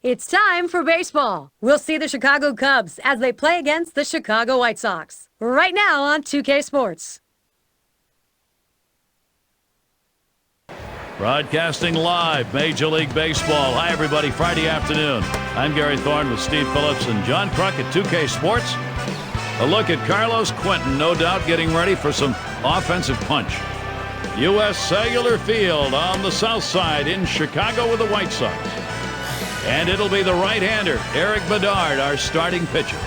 It's time for baseball. We'll see the Chicago Cubs as they play against the Chicago White Sox. Right now on 2K Sports. Broadcasting live, Major League Baseball. Hi, everybody. Friday afternoon. I'm Gary Thorne with Steve Phillips and John Kruk at 2K Sports. A look at Carlos Quentin, no doubt getting ready for some offensive punch. U.S. Cellular Field on the south side in Chicago with the White Sox. And it'll be the right-hander, Eric Bedard, our starting pitcher.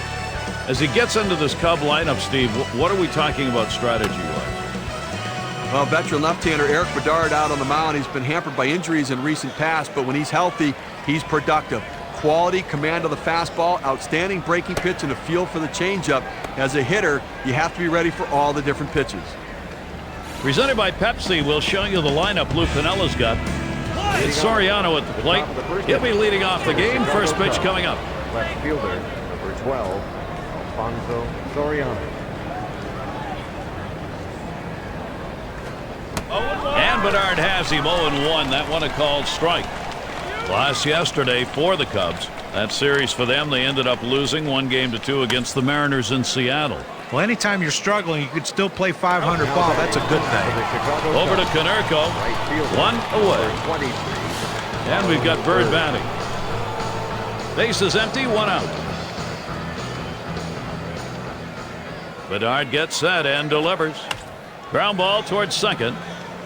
As he gets into this Cub lineup, Steve, what are we talking about strategy-wise? Well, veteran left-hander Eric Bedard out on the mound. He's been hampered by injuries in recent past, but when he's healthy, he's productive. Quality, command of the fastball, outstanding breaking pitch, and a feel for the changeup. As a hitter, you have to be ready for all the different pitches. Presented by Pepsi, we'll show you the lineup Lou Pinella's got. It's Soriano at the plate. He'll be leading off the game. First pitch coming up. Left fielder, number 12, Alfonso Soriano. And Bedard has him 0-1. That one a called strike. Loss yesterday for the Cubs. That series for them, they ended up losing 1-2 against the Mariners in Seattle. Well, anytime you're struggling, you could still play 500 ball. That's a good thing. Over to Konerko. One away. And we've got Bird batting. Base is empty, one out. Bedard gets set and delivers. Ground ball towards second.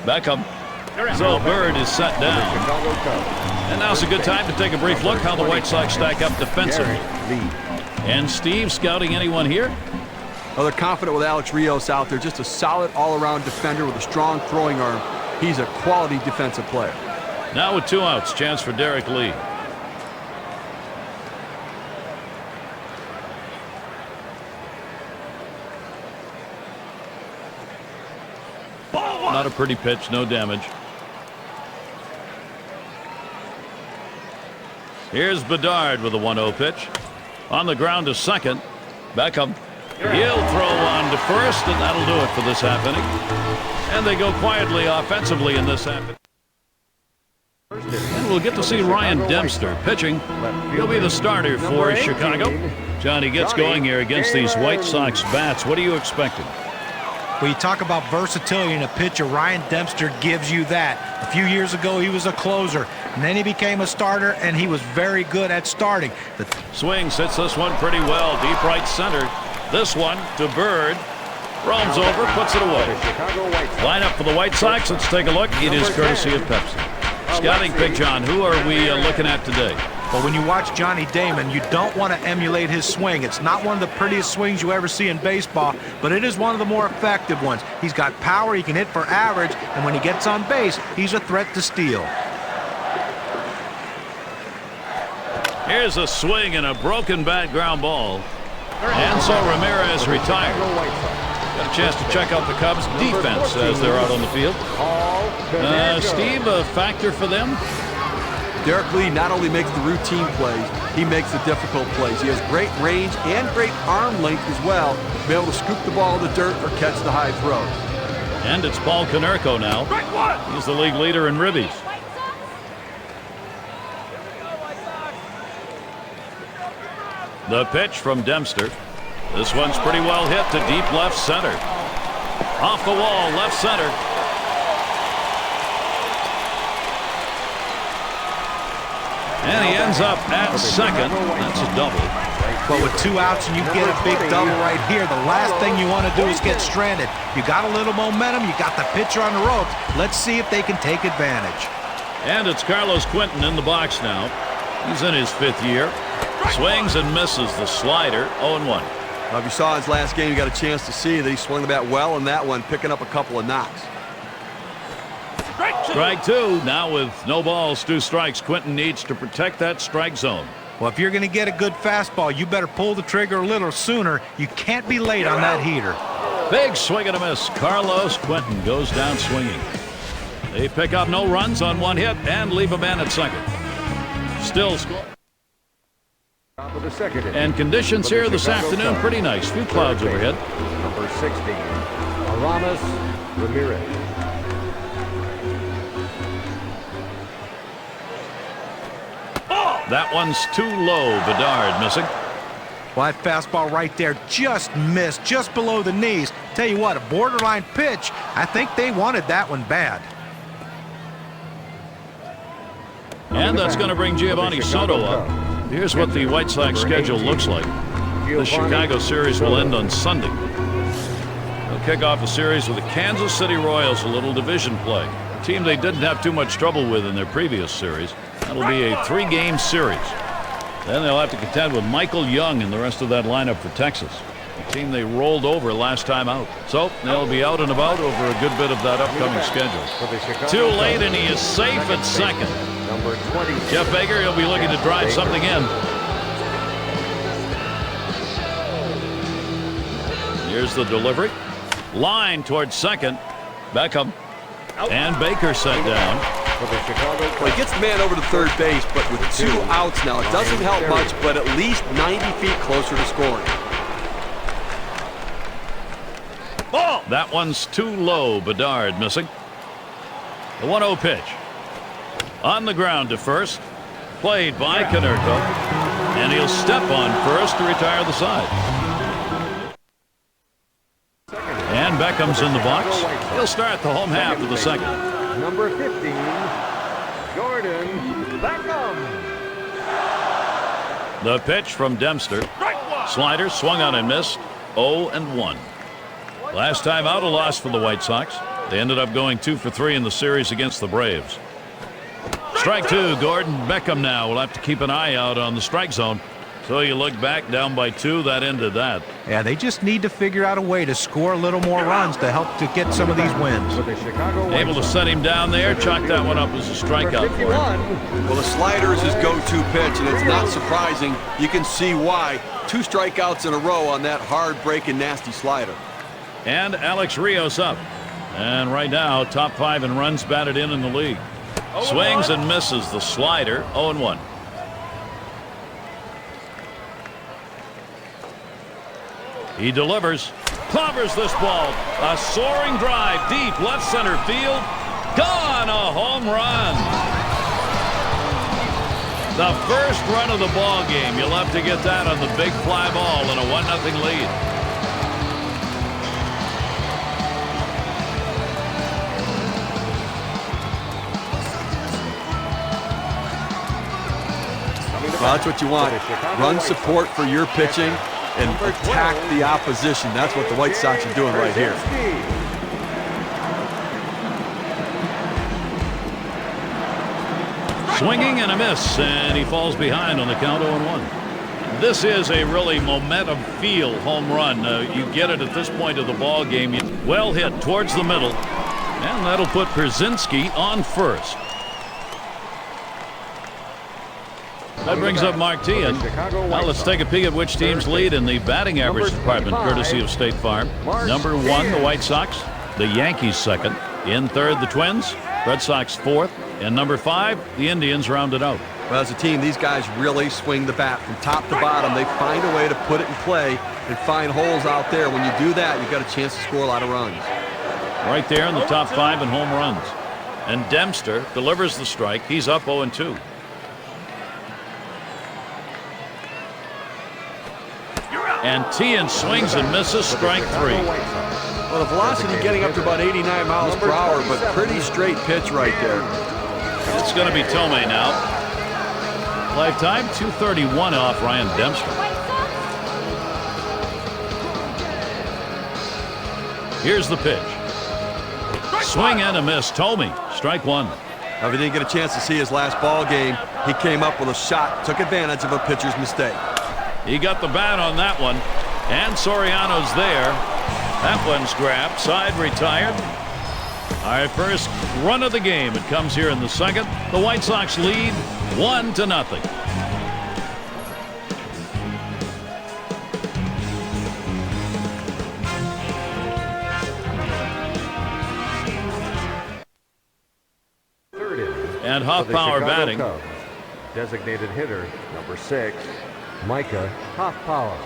Beckham. So Bird is set down. And now's a good time to take a brief look how the White Sox stack up defensively. And Steve, scouting anyone here? Well, they're confident with Alex Rios out there. Just a solid all-around defender with a strong throwing arm. He's a quality defensive player. Now with 2 outs, chance for Derek Lee. Not a pretty pitch, no damage. Here's Bedard with a 1-0 pitch. On the ground to second. Beckham. He'll throw on to first, and that'll do it for this half inning. And they go quietly offensively in this half inning. And we'll get to see Ryan Dempster pitching. He'll be the starter for Chicago. Johnny gets going here against these White Sox bats. What are you expecting? When you talk about versatility in a pitcher, Ryan Dempster gives you that. A few years ago, he was a closer, and then he became a starter, and he was very good at starting. The swing hits this one pretty well, deep right center. This one to Bird. Roams over, puts it away. Lineup for the White Sox. Let's take a look. It is courtesy of Pepsi. Scouting pick, John. Who are we looking at today? Well, when you watch Johnny Damon, you don't want to emulate his swing. It's not one of the prettiest swings you ever see in baseball, but it is one of the more effective ones. He's got power, he can hit for average, and when he gets on base, he's a threat to steal. Here's a swing and a broken bat ground ball. And so Ramirez retired. Got a chance to check out the Cubs defense as they're out on the field. Steve, a factor for them? Derek Lee not only makes the routine plays, he makes the difficult plays. He has great range and great arm length as well to be able to scoop the ball in the dirt or catch the high throws. And it's Paul Konerko now. He's the league leader in ribbies. The pitch from Dempster. This one's pretty well hit to deep left center. Off the wall, left center. And he ends up at second. That's a double. But with 2 outs and you get a big double right here, the last thing you want to do is get stranded. You got a little momentum. You got the pitcher on the ropes. Let's see if they can take advantage. And it's Carlos Quentin in the box now. He's in his 5th year. Swings and misses the slider. 0-1. Well, if you saw his last game, you got a chance to see that he swung the bat well in that one, picking up a couple of knocks. Strike 2. Now with no balls, 2 strikes, Quentin needs to protect that strike zone. Well, if you're going to get a good fastball, you better pull the trigger a little sooner. You can't be late on that heater. Big swing and a miss. Carlos Quentin goes down swinging. They pick up no runs on 1 hit and leave a man at second. Still score. And conditions here this afternoon pretty nice. Few clouds overhead. Number 16, Aramis Ramirez. That one's too low. Bedard missing. Well, that fastball right there just missed, just below the knees. Tell you what, a borderline pitch. I think they wanted that one bad. And that's going to bring Giovanni Soto up. Here's what the White Sox schedule looks like. The Chicago series will end on Sunday. They'll kick off a series with the Kansas City Royals, a little division play. A team they didn't have too much trouble with in their previous series. That'll be a 3-game series. Then they'll have to contend with Michael Young and the rest of that lineup for Texas, a team they rolled over last time out. So they'll be out and about over a good bit of that upcoming schedule. Too late, and he is safe at second. Number 20. Jeff Baker, he'll be looking to drive something in. Here's the delivery. Line towards second. Beckham. And Baker set down. Well, he gets the man over to third base, but with 2 outs now, it doesn't help much, but at least 90 feet closer to scoring. Ball. That one's too low. Bedard missing. The 1-0 pitch. On the ground to first. Played by Canerco. And he'll step on first to retire the side. And Beckham's in the box. He'll start the home half of the second. Number 15, Jordan Beckham. The pitch from Dempster. Slider swung on and missed. 0-1. Last time out, a loss for the White Sox. They ended up going 2 for 3 in the series against the Braves. Strike 2. Gordon Beckham now will have to keep an eye out on the strike zone. So you look back, down by 2. That ended that. Yeah, they just need to figure out a way to score a little more runs to help to get some of these wins. Able to set him down there. Chalk that one up as a strikeout for him. Well, the slider is his go-to pitch, and it's not surprising. You can see why. 2 strikeouts in a row on that hard-breaking, nasty slider. And Alex Rios up. And right now, top 5 in runs batted in the league. Swings and misses the slider. 0-1. He delivers. Clobbers this ball. A soaring drive deep left center field. Gone. A home run. The first run of the ball game. You'll have to get that on the big fly ball in a 1-0 lead. Well, that's what you want. Run support for your pitching and attack the opposition. That's what the White Sox are doing right here. Swinging and a miss, and he falls behind on the count 0-1. This is a really momentum feel home run. You get it at this point of the ball game. Well hit towards the middle, and that'll put Pierzynski on first. That brings up Mark Teahan. Now let's take a peek at which teams lead in the batting average department, courtesy of State Farm. Number 1, the White Sox. The Yankees second. In third, the Twins. Red Sox fourth. And number 5, the Indians rounded out. Well, as a team, these guys really swing the bat from top to bottom. They find a way to put it in play and find holes out there. When you do that, you've got a chance to score a lot of runs. Right there in the top 5 in home runs. And Dempster delivers the strike. He's up 0-2. And Teahan swings and misses, strike 3. Well, the velocity getting up to about 89 miles per hour, but pretty straight pitch right there. It's going to be Tomei now. Lifetime 231 off Ryan Dempster. Here's the pitch. Swing and a miss. Tomei, strike 1. Now, if he didn't get a chance to see his last ball game, he came up with a shot, took advantage of a pitcher's mistake. He got the bat on that one, and Soriano's there. That one's grabbed, side retired. All right, first run of the game. It comes here in the second. The White Sox lead 1-0. And Hoffpauir batting. Cubs. Designated hitter, number 6, Micah Hoffpauir.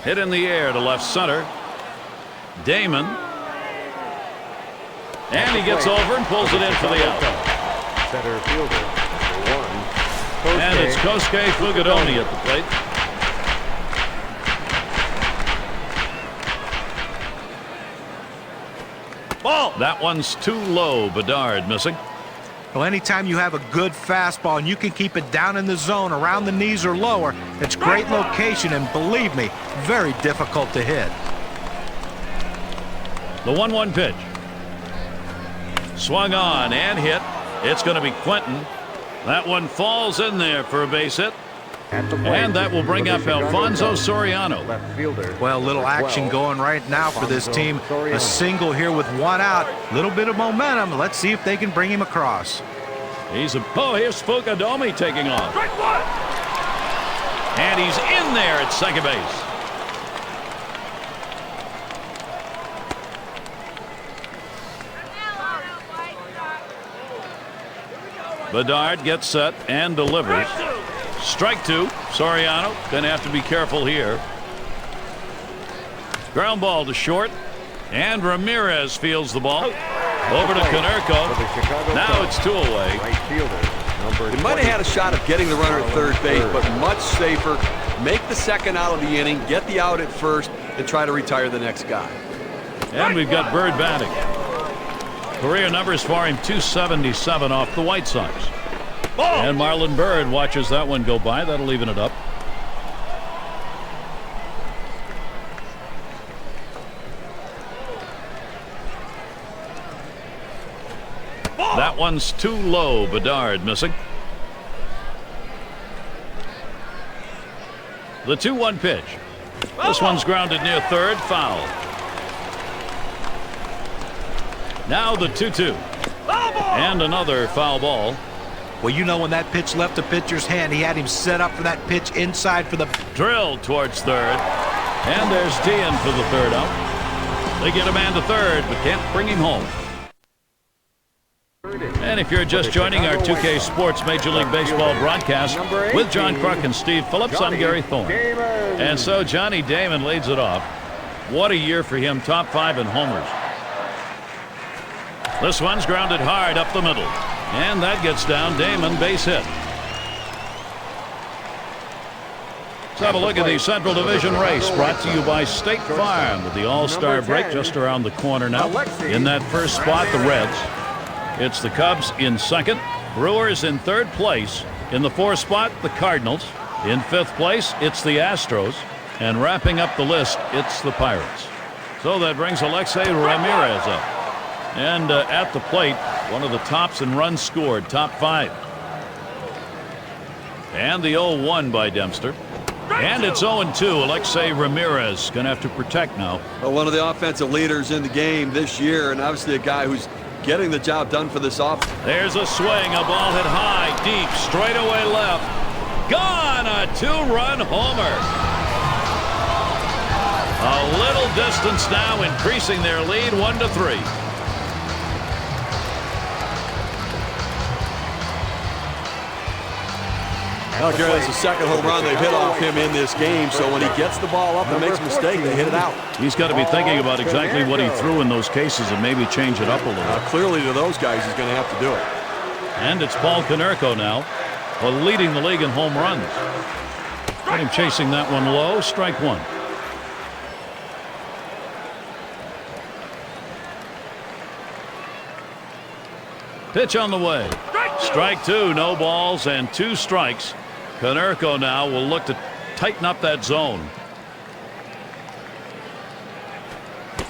Hit in the air to left center. Damon. And he gets over and pulls it in for the out. Center fielder, number 1. And it's Kosuke Fukudome at the plate. Ball. That one's too low. Bedard missing. Well, anytime you have a good fastball and you can keep it down in the zone around the knees or lower, it's great location and, believe me, very difficult to hit. The 1-1 pitch. Swung on and hit. It's going to be Quentin. That one falls in there for a base hit. And that will bring up Alfonso Soriano. Left fielder. Well, little action going right now for this team. A single here with 1 out. Little bit of momentum. Let's see if they can bring him across. Here's Fukudome taking off. And he's in there at second base. Bedard gets set and delivers. Strike 2. Soriano gonna have to be careful here. Ground ball to short, and Ramirez fields the ball over to Konerko. Now it's 2 away. Right fielder, number He might have had a shot of getting the runner at third base, but much safer. Make the second out of the inning, get the out at first, and try to retire the next guy. And we've got Bird batting. Career numbers for him, 277 off the White Sox. And Marlon Byrd watches that one go by. That'll even it up. That one's too low. Bedard missing. The 2-1 pitch. This one's grounded near third. Foul. Now the 2-2. And another foul ball. Well, you know, when that pitch left the pitcher's hand, he had him set up for that pitch inside for the Drilled towards third. And there's Dean for the third out. They get a man to third, but can't bring him home. And if you're just joining our 2K Sports Major League Baseball broadcast with John Kruk and Steve Phillips, I'm Gary Thorne. And so Johnny Damon leads it off. What a year for him, top 5 in homers. This one's grounded hard up the middle. And that gets down. Damon, base hit. Let's have a look at the Central Division race, brought to you by State Farm, with the All-Star break just around the corner now. In that first spot, the Reds. It's the Cubs in second, Brewers in third place. In the fourth spot, the Cardinals. In fifth place, it's the Astros. And wrapping up the list, it's the Pirates. So that brings Alexei Ramirez up. And at the plate, one of the tops in runs scored, top 5. And the 0-1 by Dempster. And it's 0-2. Alexei Ramirez going to have to protect now. Well, one of the offensive leaders in the game this year, and obviously a guy who's getting the job done for this offense. There's a swing, a ball hit high, deep, straightaway left. Gone, a 2-run homer. A little distance now, increasing their lead 1-3. Now, Gary, that's the second home run they've hit off him in this game, so when he gets the ball up and makes a mistake, they hit it out. He's got to be thinking about exactly what he threw in those cases and maybe change it up a little. Clearly to those guys, he's going to have to do it. And it's Paul Konerko now, leading the league in home runs. Got him chasing that one low, strike 1. Pitch on the way. Strike 2, no balls and 2 strikes. Konerko now will look to tighten up that zone.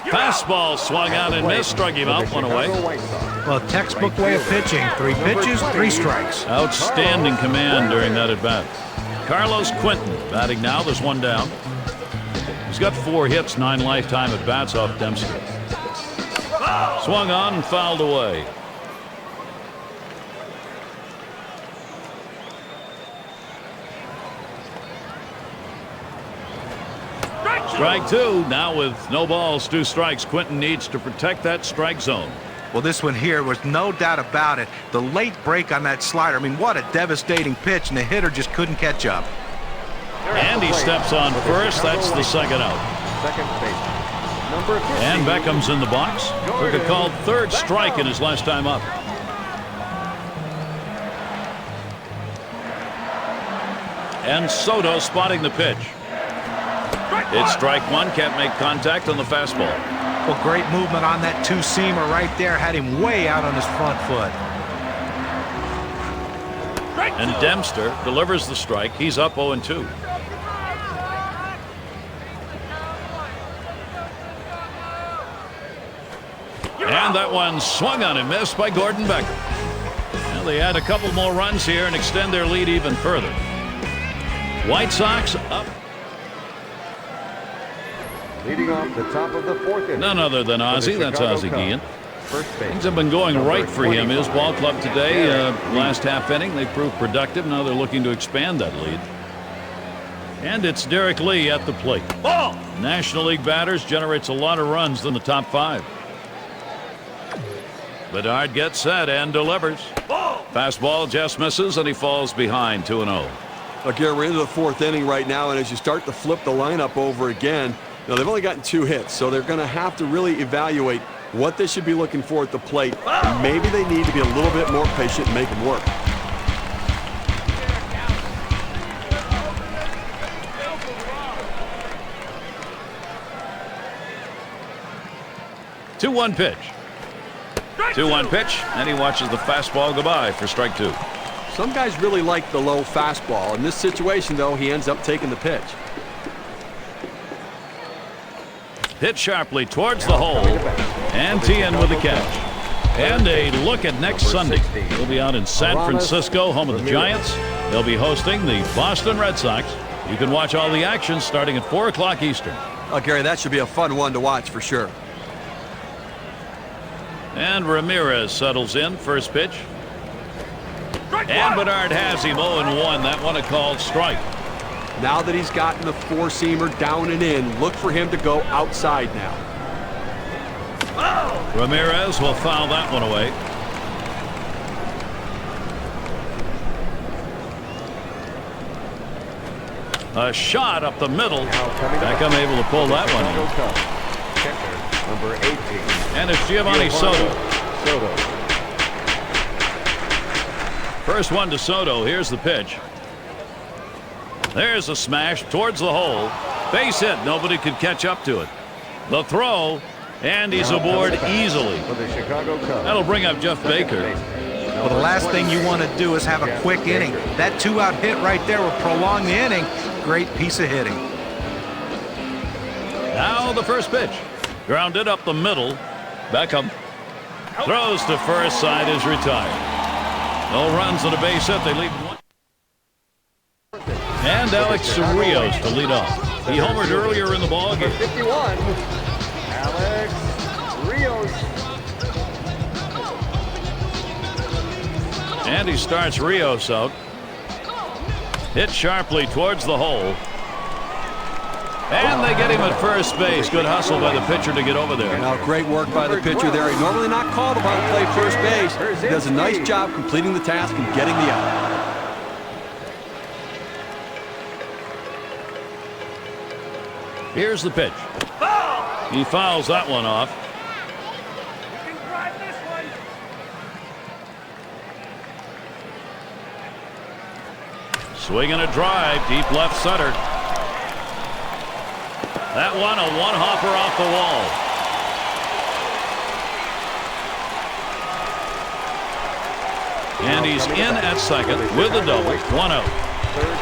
Fastball swung out and missed, struck him out, 1 away. Well, textbook way of pitching. 3 pitches, 3 strikes. Outstanding command during that at bat. Carlos Quentin batting now. There's 1 down. He's got 4 hits, 9 lifetime at bats off Dempster. Swung on and fouled away. Strike 2. Now with no balls, 2 strikes. Quentin needs to protect that strike zone. Well, this one here was no doubt about it. The late break on that slider. I mean, what a devastating pitch, and the hitter just couldn't catch up. And he steps on first. That's the second out. Second base. Number 15. And Beckham's in the box. Took a called 3rd strike in his last time up. And Soto spotting the pitch. It's strike one. Can't make contact on the fastball. Well, great movement on that two-seamer right there. Had him way out on his front foot. And Dempster delivers the strike. He's up 0-2. And that one swung on and missed by Gordon Becker. Well, they add a couple more runs here and extend their lead even further. White Sox up. Leading off the top of the fourth inning. None other than Ozzie. That's Ozzie Guillen. First base. Things have been going Number right for him. His 25. ball club today, last half inning, they proved productive. Now they're looking to expand that lead. And it's Derek Lee at the plate. Ball! National League batters generates a lot of runs in the top 5. Bedard gets set and delivers. Ball! Fastball just misses and he falls behind 2-0. Again, we're into the 4th inning right now, and as you start to flip the lineup over again, you know, they've only gotten 2 hits, so they're going to have to really evaluate what they should be looking for at the plate. Maybe they need to be a little bit more patient and make them work. Two-one pitch. 2-1 pitch, and he watches the fastball go by for strike 2. Some guys really like the low fastball. In this situation, though, he ends up taking the pitch. Hit sharply towards the hole, and Tien with the catch. And a look at next Sunday. He'll be out in San Francisco, home of the Giants. They'll be hosting the Boston Red Sox. You can watch all the action starting at 4 o'clock Eastern. Oh, Gary, that should be a fun one to watch for sure. And Ramirez settles in, first pitch. And Bedard has him 0-1. That one a called strike. Now that he's gotten the 4-seamer down and in, look for him to go outside now. Ramirez will foul that one away. A shot up the middle. Beckham able to pull that one in. Catcher, number 18. And it's Giovanni Soto. Soto. First one to Soto. Here's the pitch. There's a smash towards the hole. Base hit. Nobody could catch up to it. The throw, and he's aboard easily. For the Chicago Cubs. That'll bring up Jeff Baker. Well, the last thing you want to do is have a quick inning. That 2-out hit right there will prolong the inning. Great piece of hitting. Now the first pitch. Grounded up the middle. Beckham throws to first. Side is retired. No runs on a base hit. They lead 1. And Alex Rios to lead off. He homered earlier in the ballgame. 51. Alex Rios. And he starts Rios out. Hit sharply towards the hole. And they get him at first base. Good hustle by the pitcher to get over there. Now, great work by the pitcher there. He's normally not called upon to play first base. He does a nice job completing the task and getting the out. Here's the pitch. He fouls that one off. Swinging a drive, deep left center. That one, a one-hopper off the wall. And he's in at second with a double. 1-0.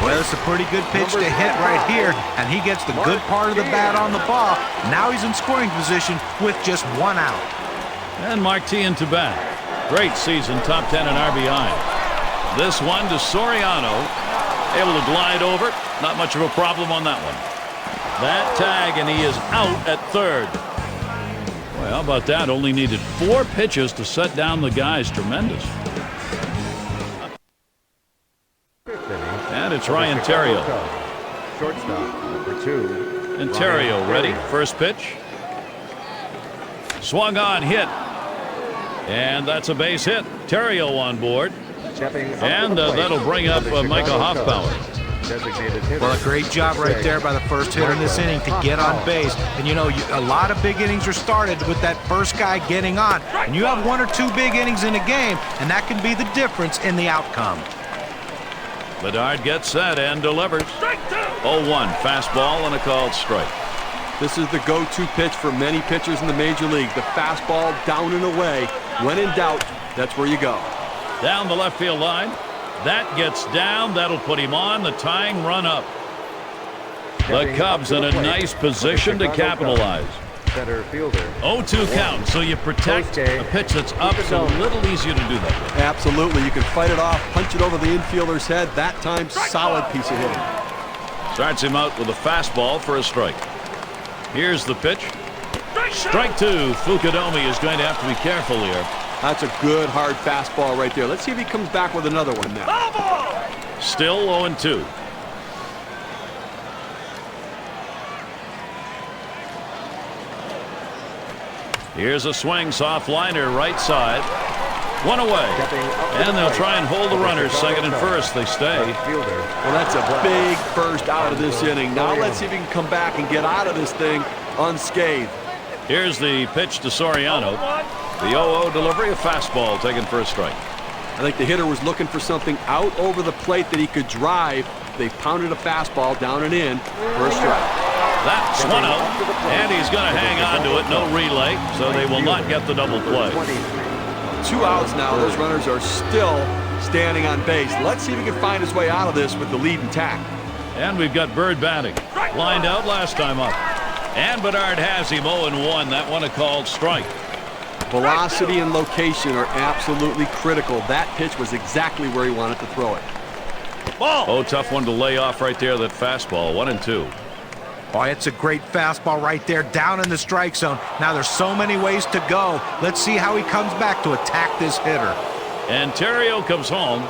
Well, it's a pretty good pitch to hit right here, and he gets the good part of the bat on the ball. Now he's in scoring position with just 1 out. And Martin to bat. Great season, top 10 in RBI. This one to Soriano. Able to glide over. Not much of a problem on that one. That tag, and he is out at third. Boy, how about that? Only needed 4 pitches to set down the guys. Tremendous. And it's Ryan Theriot. Shortstop, number 2. And Theriot ready. First pitch. Swung on, hit. And that's a base hit. Theriot on board. And that'll bring up Michael Hoffbauer. Well, a great job right there by the first hitter in this inning to get on base. And, you know, a lot of big innings are started with that first guy getting on. And you have 1 or 2 big innings in a game, and that can be the difference in the outcome. Bedard gets set and delivers. 0-1 fastball and a called strike. This is the go-to pitch for many pitchers in the major league. The fastball down and away. When in doubt, that's where you go. Down the left field line. That gets down. That'll put him on the tying run up. The Cubs in a nice position to capitalize. Center fielder. 0-2 count, so you protect a pitch that's up. So a little easier to do that. Absolutely. You can fight it off, punch it over the infielder's head. That time, solid piece of hitting. Starts him out with a fastball for a strike. Here's the pitch. Strike two. Fukudomi is going to have to be careful here. That's a good, hard fastball right there. Let's see if he comes back with another one now. Still 0-2. Here's a swing, soft liner, right side. One away. And they'll try and hold the runners second and first. They stay. Well, that's a big first out of this inning. Now let's see if he can come back and get out of this thing unscathed. Here's the pitch to Soriano. The 0-0 delivery, a fastball taken for a strike. I think the hitter was looking for something out over the plate that he could drive. They pounded a fastball down and in for a strike. That's one out, and he's going to hang on to it. No relay, so they will not get the double play. 2 outs now. Those runners are still standing on base. Let's see if he can find his way out of this with the lead intact. And we've got Bird batting. Lined out last time up. And Bedard has him 0-1. That one a called strike. Velocity and location are absolutely critical. That pitch was exactly where he wanted to throw it. Oh, tough one to lay off right there, that fastball. 1-2. Oh, it's a great fastball right there, down in the strike zone. Now there's so many ways to go. Let's see how he comes back to attack this hitter. And Terrio comes home.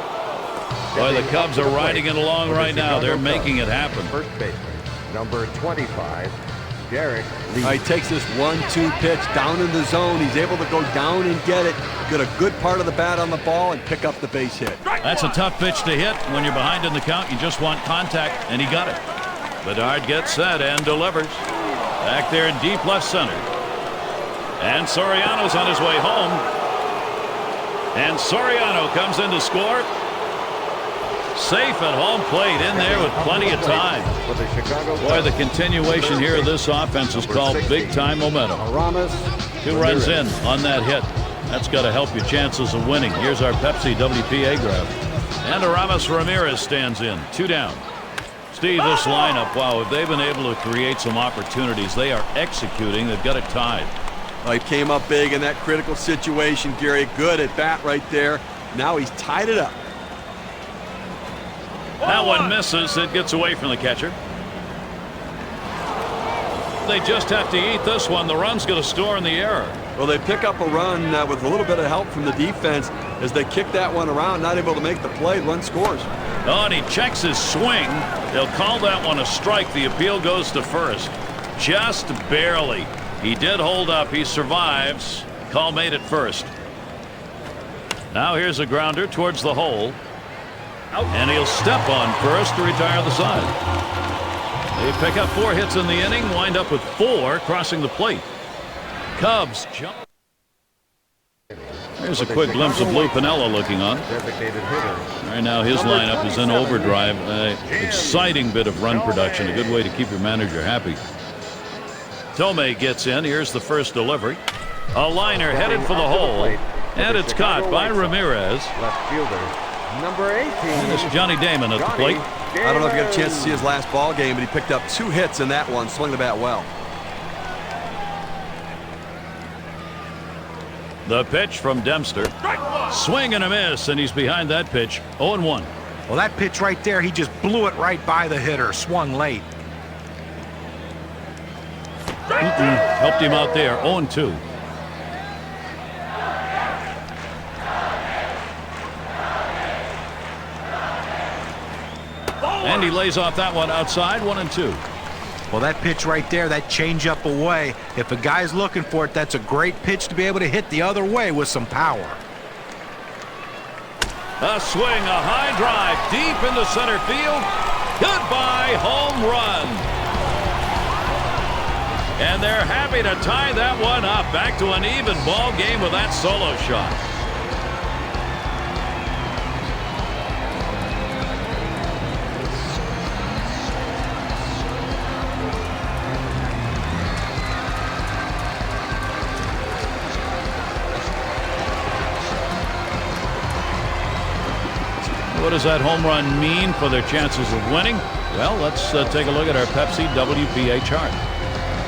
Boy, the Cubs are riding it along right now. They're making it happen. First baseman, number 25, Derek Lee. He takes this 1-2 pitch down in the zone. He's able to go down and get it, get a good part of the bat on the ball, and pick up the base hit. That's a tough pitch to hit. When you're behind in the count, you just want contact, and he got it. Bedard gets set and delivers. Back there in deep left center. And Soriano's on his way home. And Soriano comes in to score. Safe at home plate, in there with plenty of time. Boy, the continuation here of this offense is called big-time momentum. 2 runs in on that hit. That's got to help your chances of winning. Here's our Pepsi WPA graph. And Aramis Ramirez stands in. 2 down. Steve, this lineup, wow, if they've been able to create some opportunities, they are executing. They've got it tied. Well, he came up big in that critical situation, Gary. Good at bat right there. Now he's tied it up. That one misses. It gets away from the catcher. They just have to eat this one. The run's going to store in the error. Well, they pick up a run with a little bit of help from the defense as they kick that one around, not able to make the play. Run scores. Oh, and he checks his swing. They'll call that one a strike. The appeal goes to first. Just barely. He did hold up. He survives. Call made at first. Now here's a grounder towards the hole. And he'll step on first to retire the side. They pick up 4 hits in the inning, wind up with 4 crossing the plate. Cubs jump. There's a quick glimpse of Lou Piniella looking on. Right now his lineup is in overdrive. Exciting bit of run production. A good way to keep your manager happy. Tomei gets in. Here's the first delivery. A liner headed for the hole. And it's caught by Ramirez. Left fielder, number 18. And it's Johnny Damon at the plate. I don't know if you got a chance to see his last ball game, but he picked up 2 hits in that one. Swung the bat well. The pitch from Dempster. Swing and a miss, and he's behind that pitch. 0-1. Well, that pitch right there, he just blew it right by the hitter. Swung late. Helped him out there. 0-2. And he lays off that one outside. 1-2. Well, that pitch right there, that changeup away, if a guy's looking for it, that's a great pitch to be able to hit the other way with some power. A swing, a high drive, deep into center field. Goodbye, home run. And they're happy to tie that one up. Back to an even ball game with that solo shot. What does that home run mean for their chances of winning? Well, let's take a look at our Pepsi WPA chart.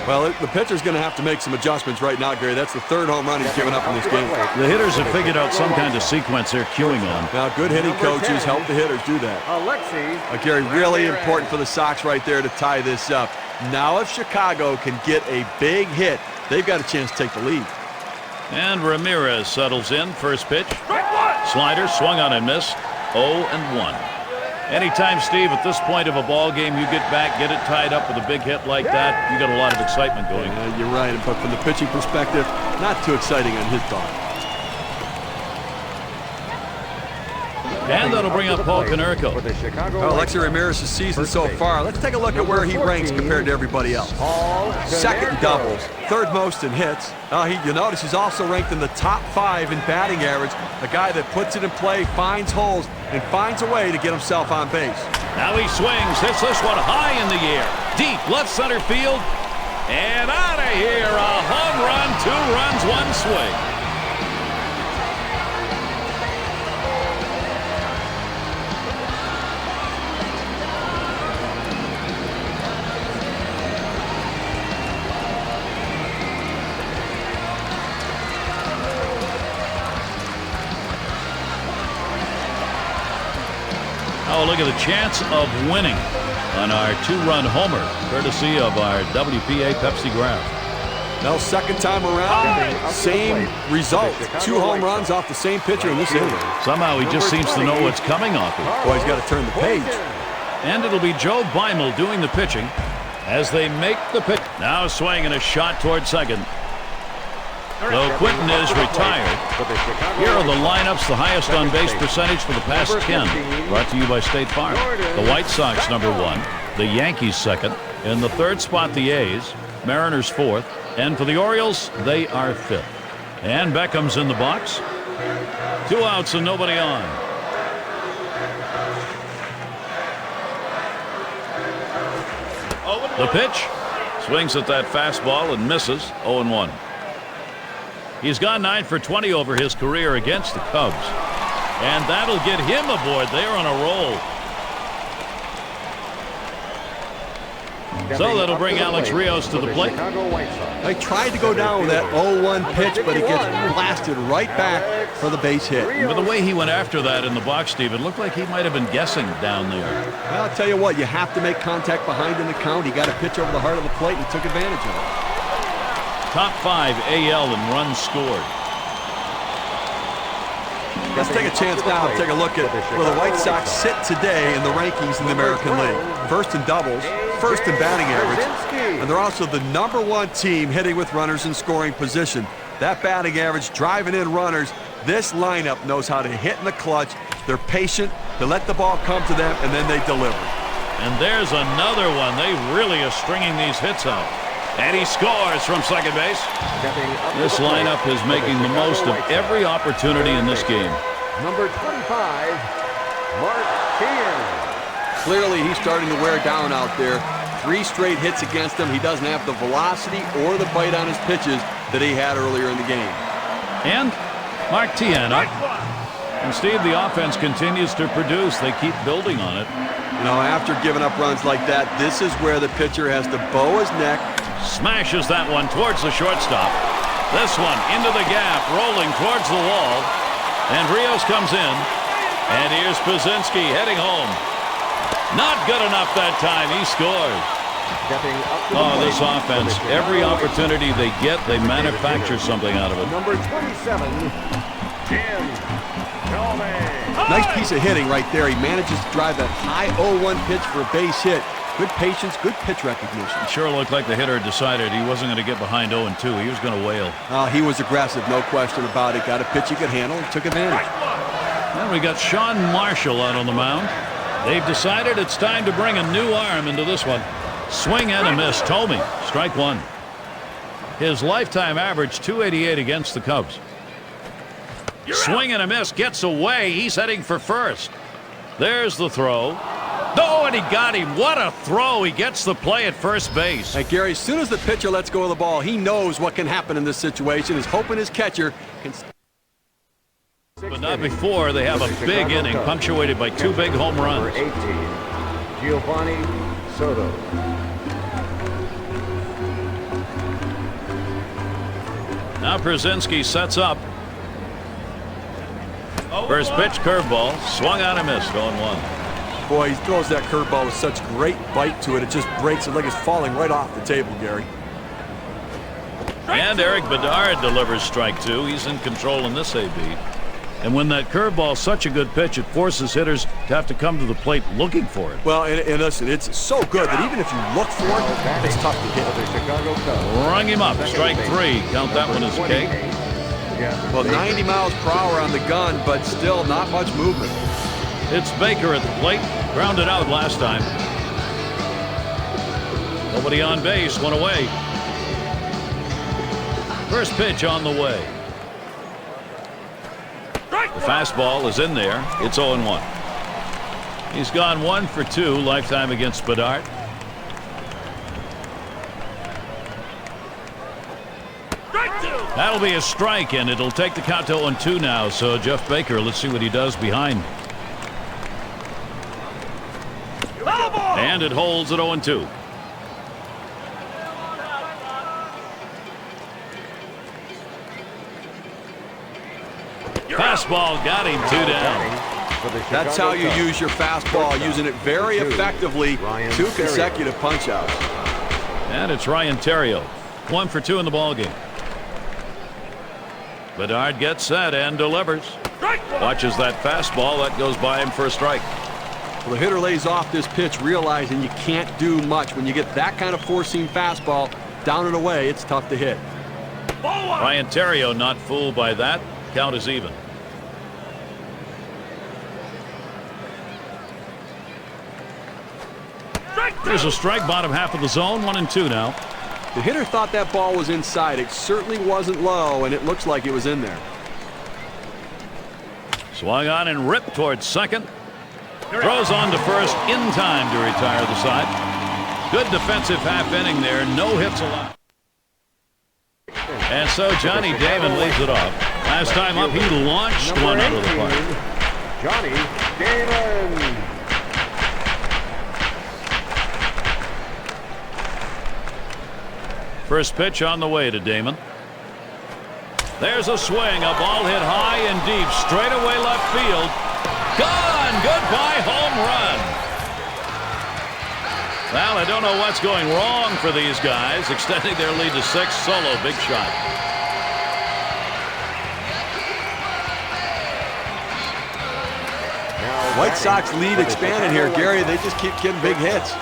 Well, the pitcher's going to have to make some adjustments right now, Gary. That's the third home run he's given up in this game. The hitters have figured out some kind of sequence they're queuing on. Now, good hitting coaches help the hitters do that. Gary, really important for the Sox right there to tie this up. Now, if Chicago can get a big hit, they've got a chance to take the lead. And Ramirez settles in. First pitch. Slider swung on and missed. 0-1. Anytime, Steve, at this point of a ball game, you get back, get it tied up with a big hit like that, you got a lot of excitement going. You're right, but from the pitching perspective, not too exciting on his part. And that'll bring up Paul Konerko. Alexi Ramirez's season so far. Let's take a look at where he ranks compared to everybody else. Second in doubles, third most in hits. You notice he's also ranked in the top 5 in batting average. A guy that puts it in play, finds holes, and finds a way to get himself on base. Now he swings, hits this one high in the air. Deep left center field. And out of here, a home run, 2 runs, 1 swing. Oh, look at the chance of winning on our 2-run homer, courtesy of our WPA Pepsi graph. Now, second time around, same result. 2 home runs off the same pitcher in this inning. Somehow he just seems to know what's coming off it. Boy, he's got to turn the page. And it'll be Joe Beimel doing the pitching as they make the pitch. Now swinging a shot toward second. Though Quinton is retired, here are the lineups, the highest on-base percentage for the past 10. Brought to you by State Farm. The White Sox, number 1. The Yankees, second. In the third spot, the A's. Mariners, 4th. And for the Orioles, they are 5th. And Beckham's in the box. 2 outs and nobody on. The pitch. Swings at that fastball and misses. 0-1. He's gone 9 for 20 over his career against the Cubs. And that'll get him aboard. They're on a roll. So that'll bring Alex Rios to the plate. I tried to go down with that 0-1 pitch, but it gets blasted right back for the base hit. But the way he went after that in the box, Steve, it looked like he might have been guessing down there. Well, I'll tell you what, you have to make contact behind in the count. He got a pitch over the heart of the plate and took advantage of it. Top 5 AL in runs scored. Let's take a chance now to take a look at where the White Sox sit today in the rankings in the American League. First in doubles, first in batting average, and they're also the number 1 team hitting with runners in scoring position. That batting average driving in runners. This lineup knows how to hit in the clutch. They're patient. They let the ball come to them, and then they deliver. And there's another one. They really are stringing these hits out. And he scores from second base. This lineup is making the most of every opportunity in this game. Number 25, Mark Sheehan. Clearly, he's starting to wear down out there. 3 straight hits against him. He doesn't have the velocity or the bite on his pitches that he had earlier in the game. And Mark Sheehan up. And Steve, the offense continues to produce. They keep building on it. You know, after giving up runs like that, this is where the pitcher has to bow his neck. Smashes that one towards the shortstop. This one into the gap, rolling towards the wall. And Rios comes in. And here's Pazinski heading home. Not good enough that time. He scores. Oh, this offense, every opportunity they get, they manufacture something out of it. Number 27, Jim Thome. Nice piece of hitting right there. He manages to drive that high 0-1 pitch for a base hit. Good patience, good pitch recognition. It sure looked like the hitter decided he wasn't going to get behind 0-2. He was going to wail. He was aggressive, no question about it. Got a pitch he could handle and took advantage. Then we got Sean Marshall out on the mound. They've decided it's time to bring a new arm into this one. Swing and a miss. Thome, strike 1. His lifetime average, 288 against the Cubs. Swing and a miss, gets away. He's heading for first. There's the throw. No, and he got him. What a throw. He gets the play at first base. Hey, Gary, as soon as the pitcher lets go of the ball, he knows what can happen in this situation. He's hoping his catcher can But not before they have a big inning punctuated by 2 big home runs. Number 18, Giovanni Soto. Now Przinsky sets up. First pitch, curveball, swung on and missed, 0-1. Boy, he throws that curveball with such great bite to it. It just breaks it like it's falling right off the table, Gary. And Eric Bedard delivers strike 2. He's in control in this AB. And when that curveball is such a good pitch, it forces hitters to have to come to the plate looking for it. Well, and listen, it's so good that even if you look for it, it's tough to hit. The Chicago Cubs. Rung him up, strike 3. Count that one as a cake. Well, 90 miles per hour on the gun, but still not much movement. It's Baker at the plate. Grounded out last time. Nobody on base, one away. First pitch on the way. The fastball is in there. It's 0-1. He's gone 1 for 2 lifetime against Bedard. That'll be a strike, and it'll take the count to 0-2 now. So Jeff Baker, let's see what he does behind. And it holds at 0-2. Fastball got him 2 down. That's how you use your fastball, using it very effectively. 2 consecutive punch-outs. And it's Ryan Theriot. 1 for 2 in the ballgame. Bedard gets set and delivers. Watches that fastball. That goes by him for a strike. Well, the hitter lays off this pitch, realizing you can't do much. When you get that kind of four-seam fastball down and away, it's tough to hit. Ryan Theriot not fooled by that. Count is even. There's a strike, bottom half of the zone, 1-2 now. The hitter thought that ball was inside. It certainly wasn't low, and it looks like it was in there. Swung on and ripped towards second. Throws on to first in time to retire the side. Good defensive half inning there. No hits allowed. And so Johnny Damon leads it off. Last time up, he launched one out of the park. Johnny Damon. First pitch on the way to Damon. There's a swing, a ball hit high and deep, straight away left field. Gone! Goodbye home run. Well, I don't know what's going wrong for these guys, extending their lead to 6. Solo, big shot. White Sox lead expanded here, Gary. They just keep getting big hits.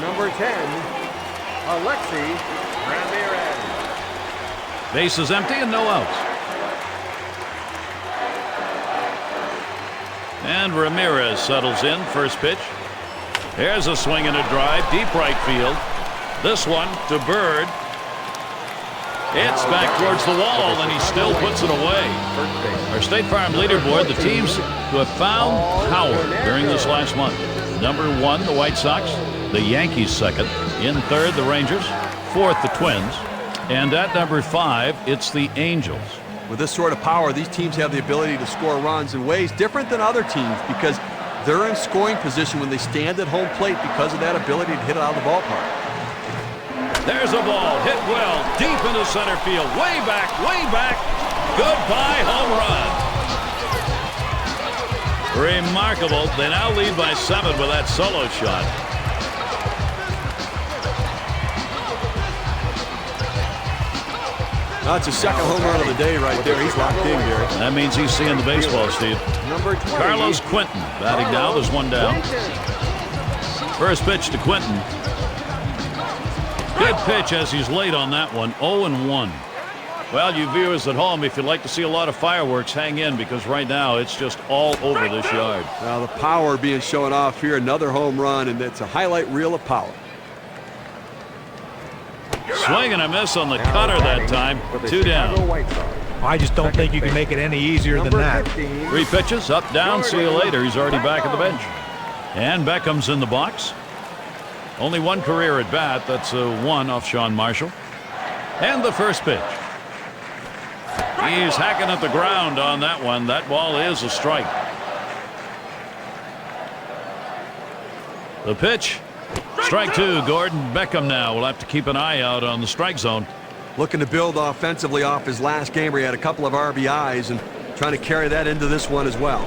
Number 10, Alexi Ramirez. Base is empty and no outs. And Ramirez settles in. First pitch. Here's a swing and a drive. Deep right field. This one to Bird. It's back towards the wall, and he still puts it away. Our State Farm leaderboard, the teams who have found power during this last month. Number 1, the White Sox. The Yankees second. In third, the Rangers. Fourth, the Twins. And at number 5, it's the Angels. With this sort of power, these teams have the ability to score runs in ways different than other teams because they're in scoring position when they stand at home plate because of that ability to hit it out of the ballpark. There's a ball hit well deep into center field. Way back, way back. Goodbye home run. Remarkable. They now lead by 7 with that solo shot. That's a second home run of the day right there. He's locked in, Gary. That means he's seeing the baseball, Steve. Number 20, Carlos Quentin batting down. There's one down. First pitch to Quentin. Good pitch as he's late on that one. 0-1. Well, you viewers at home, if you'd like to see a lot of fireworks, hang in because right now it's just all over this yard. Now the power being shown off here. Another home run, and it's a highlight reel of power. Swing and a miss on the cutter that time. 2 down. I just don't think you can make it any easier than that. 3 pitches, up, down, see you later. He's already back at the bench. And Beckham's in the box. Only 1 career at bat. That's a 1 off Sean Marshall. And the first pitch. He's hacking at the ground on that one. That ball is a strike. The pitch. Strike two. Gordon Beckham now will have to keep an eye out on the strike zone. Looking to build offensively off his last game where he had a couple of RBIs and trying to carry that into this one as well.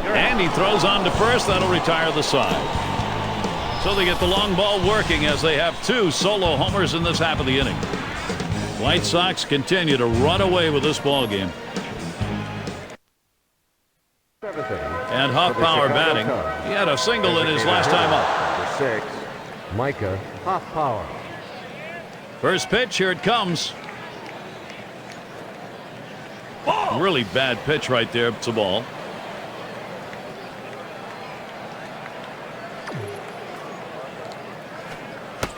And he throws on to first. That'll retire the side. So they get the long ball working as they have 2 solo homers in this half of the inning. White Sox continue to run away with this ball game. And Hoffpower batting. He had a single in his last time up. Number 6, Micah Hoffpower. First pitch, here it comes. Really bad pitch right there. It's a ball.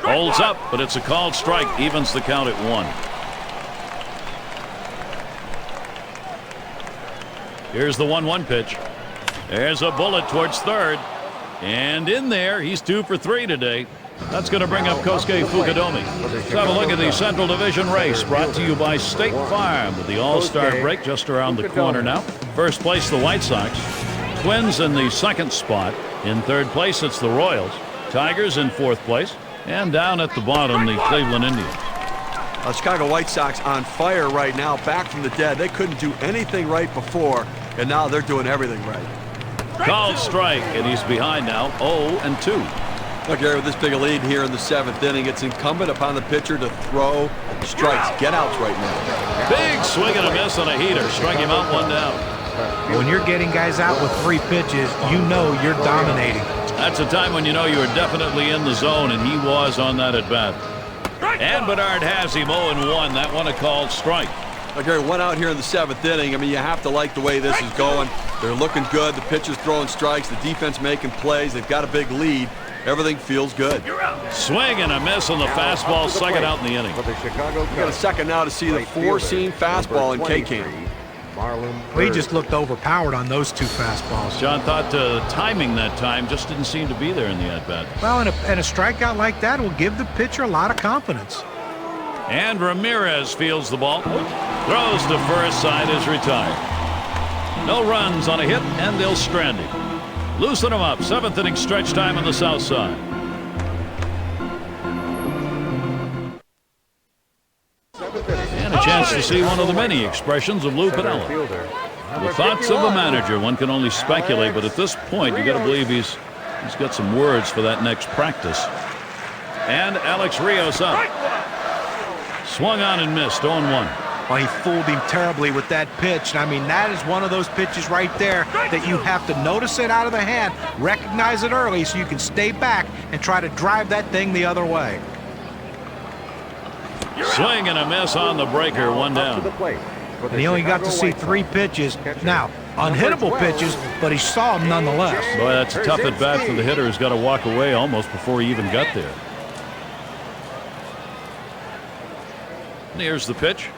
Holds up, but it's a called strike. Evens the count at 1. Here's the 1-1 pitch. There's a bullet towards third. And in there, he's 2 for 3 today. That's going to bring up Kosuke Fukudome. Let's have a look at the Central Division race brought to you by State Farm with the All-Star break just around the corner now. First place, the White Sox. Twins in the second spot. In third place, it's the Royals. Tigers in fourth place. And down at the bottom, the Cleveland Indians. Chicago White Sox on fire right now, back from the dead. They couldn't do anything right before, and now they're doing everything right. Called strike, and he's behind now, 0-2. Look, Gary, with this big a lead here in the 7th inning, it's incumbent upon the pitcher to throw strikes, get outs right now. Big swing and a miss on a heater. Strike him out, 1 down. When you're getting guys out with 3 pitches, you know you're dominating. That's a time when you know you are definitely in the zone, and he was on that at bat. And Bedard has him 0-1. That one a called strike. Look, Gary, 1 out here in the 7th inning. I mean, you have to like the way this is going. They're looking good. The pitcher's throwing strikes. The defense making plays. They've got a big lead. Everything feels good. Swing and a miss on the fastball, second out in the inning. Got a second now to see the 4-seam fastball in K-Camp. Well, he just looked overpowered on those 2 fastballs. John thought timing that time just didn't seem to be there in the at-bat. Well, and a strikeout like that will give the pitcher a lot of confidence. And Ramirez fields the ball. Throws to first, side is retired. No runs on a hit, and they'll strand him. Loosen him up. 7th inning stretch time on the south side. And a chance to see one of the many expressions of Lou Piniella. The thoughts of a manager, one can only speculate, but at this point, you got to believe he's got some words for that next practice. And Alex Rios up. Swung on and missed, 0-1. Well, he fooled him terribly with that pitch. I mean, that is one of those pitches right there that you have to notice it out of the hand, recognize it early so you can stay back and try to drive that thing the other way. Swing and a miss on the breaker, 1 down. And he only got to see 3 pitches. Now, unhittable pitches, but he saw them nonetheless. Boy, that's a tough at bat for the hitter who's got to walk away almost before he even got there. And here's the pitch.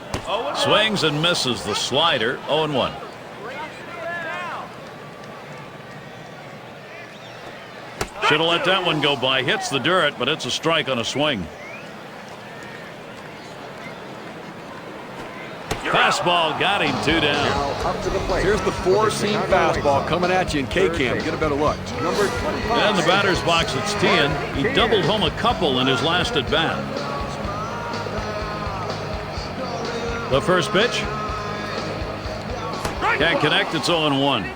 Swings and misses the slider, 0-1. Should have let that one go by. Hits the dirt, but it's a strike on a swing. Fastball got him, 2 down. Here's the 4-seam fastball coming at you in K-Camp. Get a better look. In the batter's box, it's Tien. He doubled home a couple in his last at bat. The first pitch. Can't connect. It's 0-1.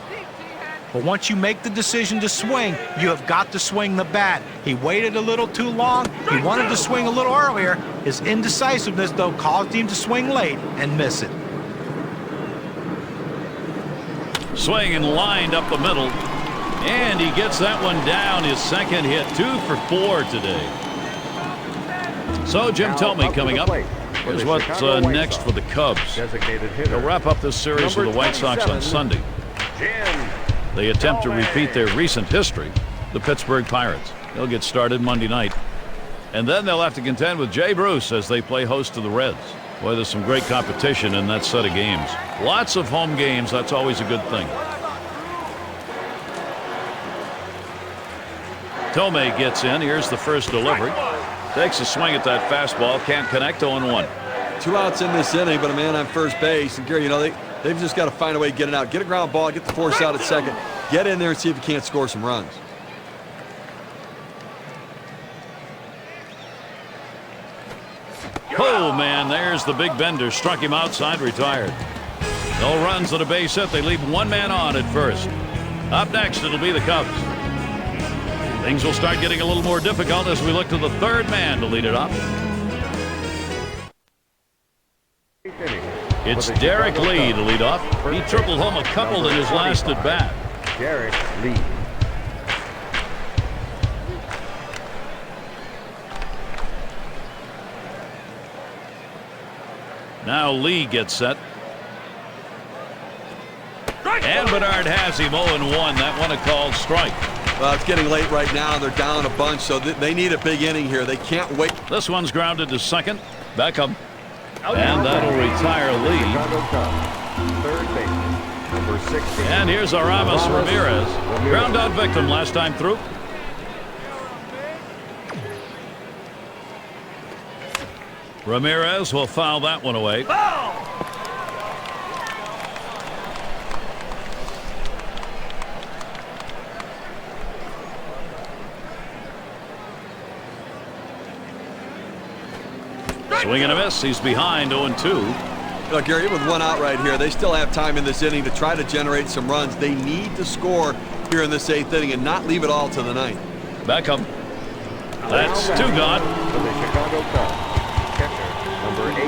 But once you make the decision to swing, you have got to swing the bat. He waited a little too long. He wanted to swing a little earlier. His indecisiveness, though, caused him to swing late and miss it. Swing and lined up the middle. And he gets that one down. His second hit. 2 for 4 today. So Jim Thome coming up. Here's what's next for the Cubs. They'll wrap up this series with the White Sox on Sunday. They attempt to repeat their recent history, the Pittsburgh Pirates. They'll get started Monday night. And then they'll have to contend with Jay Bruce as they play host to the Reds. Boy, there's some great competition in that set of games. Lots of home games. That's always a good thing. Thome gets in. Here's the first delivery. Takes a swing at that fastball. Can't connect, 0-1. 2 outs in this inning, but a man on first base. And Gary, they've just got to find a way to get it out. Get a ground ball, get the force out at second. Get in there and see if you can't score some runs. Oh, man, there's the big bender. Struck him outside, retired. No runs at a base hit. They leave one man on at first. Up next, it'll be the Cubs. Things will start getting a little more difficult as we look to the third man to lead it off. It's Derek Lee to lead off. He tripled home a couple in his last at bat. Derek Lee. Now Lee gets set. And Bedard has him 0-1. That one a called strike. Well, it's getting late right now. They're down a bunch, so they need a big inning here. They can't wait. This one's grounded to second. Beckham. And that'll retire Lee. Chicago Cubs. Third baseman, number 16. And here's Aramis Ramirez. Ground out victim last time through. Ramirez will foul that one away. Swing and a miss. He's behind 0-2. Look, Gary, with 1 out right here, they still have time in this inning to try to generate some runs. They need to score here in this 8th inning and not leave it all to the 9th. Beckham. That's 2 gone. For the Chicago Cubs, catcher, number 18.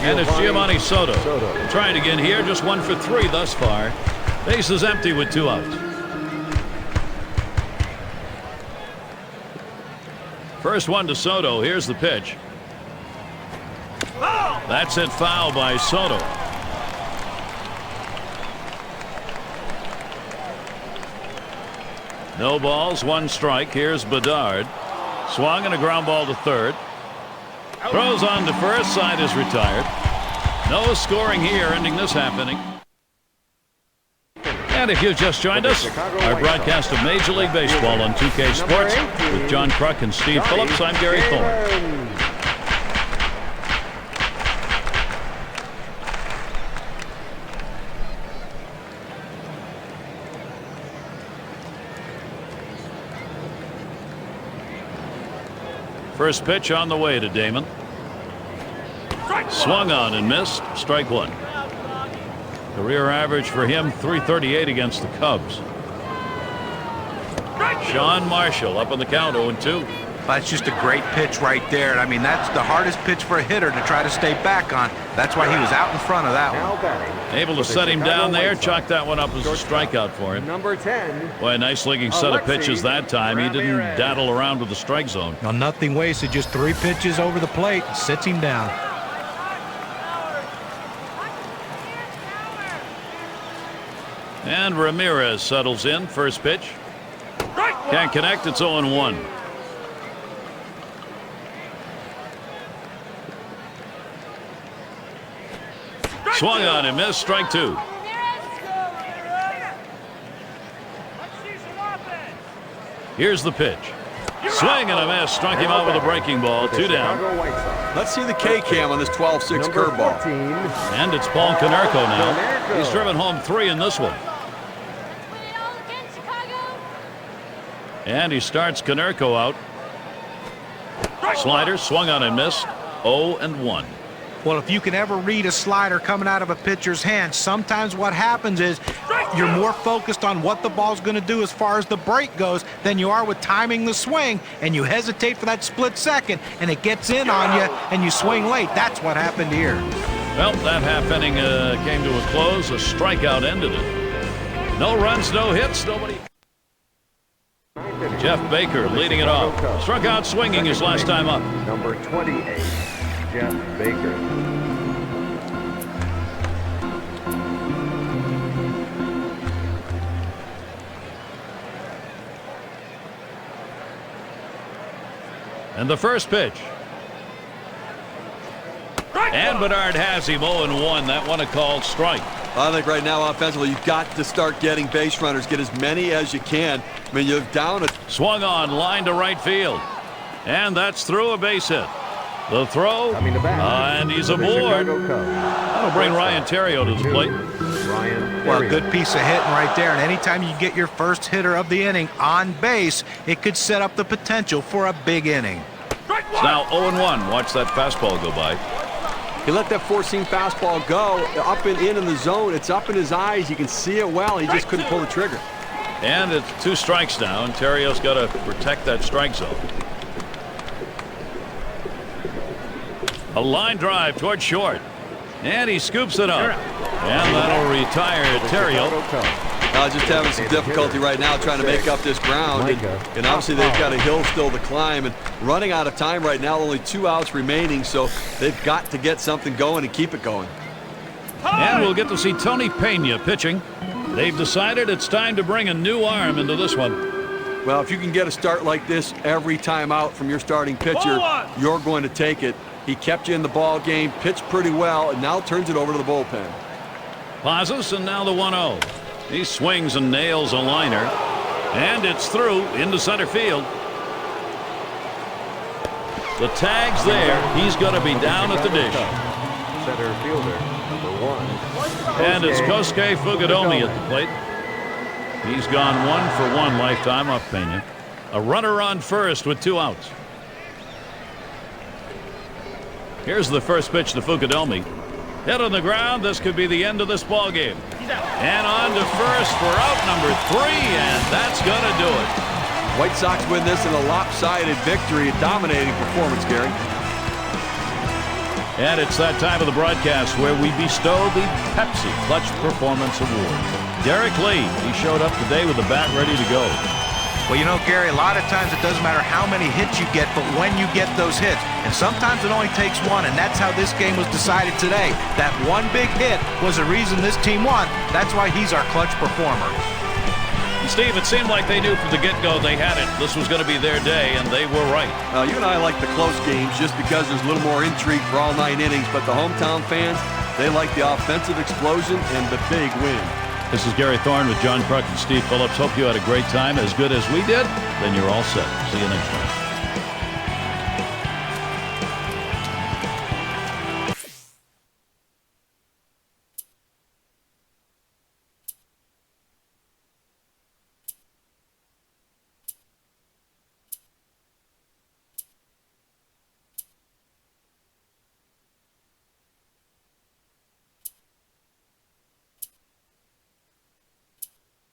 And it's Giovanni Soto. Trying again here, just 1 for 3 thus far. Base is empty with 2 outs. First one to Soto. Here's the pitch. That's it, foul by Soto. No balls, 1 strike. Here's Bedard. Swung and a ground ball to third. Throws on to first. Side is retired. No scoring here, ending this happening. And if you've just joined us, our broadcast of Major League Baseball on 2K Sports with John Kruk and Steve Phillips. I'm Gary Thorne. First pitch on the way to Damon. Swung on and missed. Strike 1. Career average for him, .338 against the Cubs. Sean Marshall up on the count, 0-2. That's just a great pitch right there. I mean, that's the hardest pitch for a hitter to try to stay back on. That's why he was out in front of that one. Able to set him down there. Chalk that one up as a strikeout for him. Number 10. Boy, a nice looking set of pitches that time. He didn't daddle around with the strike zone. Now, nothing wasted. Just 3 pitches over the plate. Sits him down. And Ramirez settles in. First pitch. Can't connect. It's 0-1. Swung on and missed. Strike 2. Here's the pitch. Swing and a miss. Struck him out with a breaking ball. 2 down. Let's see the K-cam on this 12-6 curveball. And it's Paul Konerko now. He's driven home 3 in this one. And he starts Konerko out. Slider swung on and missed. 0-1. Well, if you can ever read a slider coming out of a pitcher's hand, sometimes what happens is you're more focused on what the ball's going to do as far as the break goes than you are with timing the swing, and you hesitate for that split second, and it gets in on you, and you swing late. That's what happened here. Well, that half inning came to a close. A strikeout ended it. No runs, no hits, nobody. Jeff Baker leading it off. Struck out swinging his last time up. Number 28, Jeff Baker. And the first pitch. And Bedard has him 0-1. That one a called strike. I think right now offensively you've got to start getting base runners. Get as many as you can. I mean, you're down a... Swung on, line to right field. And that's through, a base hit. The throw, Coming to bat. and he's for the aboard. Chicago Cubs. That'll bring Ryan Theriot to the plate. Ryan Well, a Theriot. good piece of hitting right there. And anytime you get your first hitter of the inning on base, it could set up the potential for a big inning. It's now 0-1. Watch that fastball go by. He let that four-seam fastball go up and in the zone. It's up in his eyes. You can see it well. He just couldn't pull the trigger. And it's 2 strikes now, and Theriot's got to protect that strike zone. A line drive toward short. And he scoops it up. And that'll retire Theriot. Chicago Cubs. Just having some difficulty right now trying to make up this ground. And obviously they've got a hill still to climb. And running out of time right now, only 2 outs remaining. So they've got to get something going and keep it going. And we'll get to see Tony Pena pitching. They've decided it's time to bring a new arm into this one. Well, if you can get a start like this every time out from your starting pitcher, you're going to take it. He kept you in the ball game, pitched pretty well, and now turns it over to the bullpen. Pauses, and now the 1-0. He swings and nails a liner. And it's through into center field. The tag's there. He's going to be down at the dish. Center fielder, number 1. And it's Kosuke Fukudomi at the plate. He's gone 1 for 1 lifetime off Pena. A runner on first with 2 outs. Here's the first pitch to Fukudomi. Hit on the ground. This could be the end of this ball game. And on to first for out number 3, and that's going to do it. White Sox win this in a lopsided victory, a dominating performance, Gary. And it's that time of the broadcast where we bestow the Pepsi Clutch Performance Award. Derek Lee, he showed up today with the bat ready to go. Well, you know, Gary, a lot of times it doesn't matter how many hits you get, but when you get those hits. And sometimes it only takes one, and that's how this game was decided today. That one big hit was the reason this team won. That's why he's our clutch performer. Steve, it seemed like they knew from the get-go they had it. This was going to be their day, and they were right. You and I like the close games just because there's a little more intrigue for all 9 innings, but the hometown fans, they like the offensive explosion and the big win. This is Gary Thorne with John Kruk and Steve Phillips. Hope you had a great time, as good as we did. Then you're all set. See you next time.